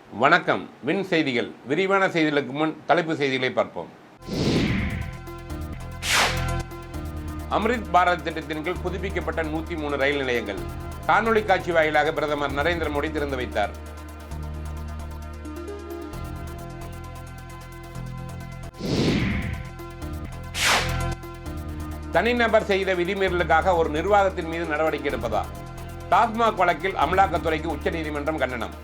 வணக்கம். வின் செய்திகள். விரிவான செய்திகளுக்கு முன் தலைப்பு செய்திகளை பார்ப்போம். அம்ரித் பாரத் திட்டத்தின் கீழ் புதுப்பிக்கப்பட்ட 103 ரயில் நிலையங்கள் காணொலி காட்சி வாயிலாக பிரதமர் நரேந்திர மோடி திறந்து வைத்தார். தனிநபர் செய்த விதிமீறலுக்காக ஒரு நிர்வாகத்தின் மீது நடவடிக்கை எடுப்பதா? டாஸ்மாக் வழக்கில் அமலாக்கத்துறைக்கு உச்சநீதிமன்றம் கண்டனம்.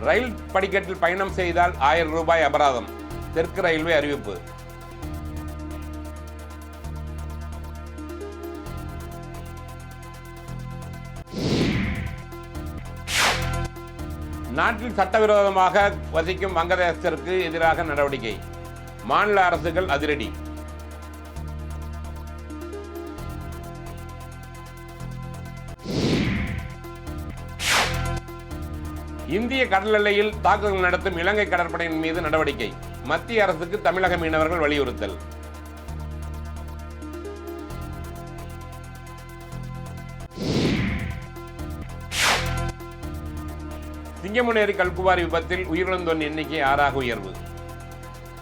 ரயில் படிக்கட்டில் பயணம் செய்தால் 1000 ரூபாய் அபராதம். தெற்கு ரயில்வே அறிவிப்பு. நாட்டில் சட்டவிரோதமாக வசிக்கும் வங்கதேசத்திற்கு எதிராக நடவடிக்கை. மாநில அரசுகள் அதிரடி. இந்திய கடல் எல்லையில் தாக்குதல் நடத்தும் இலங்கை கடற்படையின் மீது நடவடிக்கை. மத்திய அரசுக்கு தமிழக மீனவர்கள் வலியுறுத்தல். சிங்கமுனேரி கல்குவாரி விபத்தில் உயிரிழந்தோர் எண்ணிக்கை 6ஆக உயர்வு.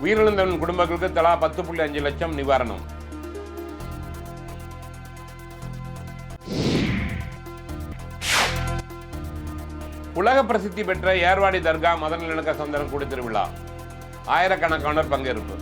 உயிரிழந்தவன் குடும்பங்களுக்கு தலா 10.5 லட்சம் நிவாரணம். உலக பிரசித்தி பெற்ற ஏர்வாடி தர்கா மத நல்லிணக்க சந்தனம் கூடி திருவிழா. ஆயிரக்கணக்கானோர் பங்கேற்பு.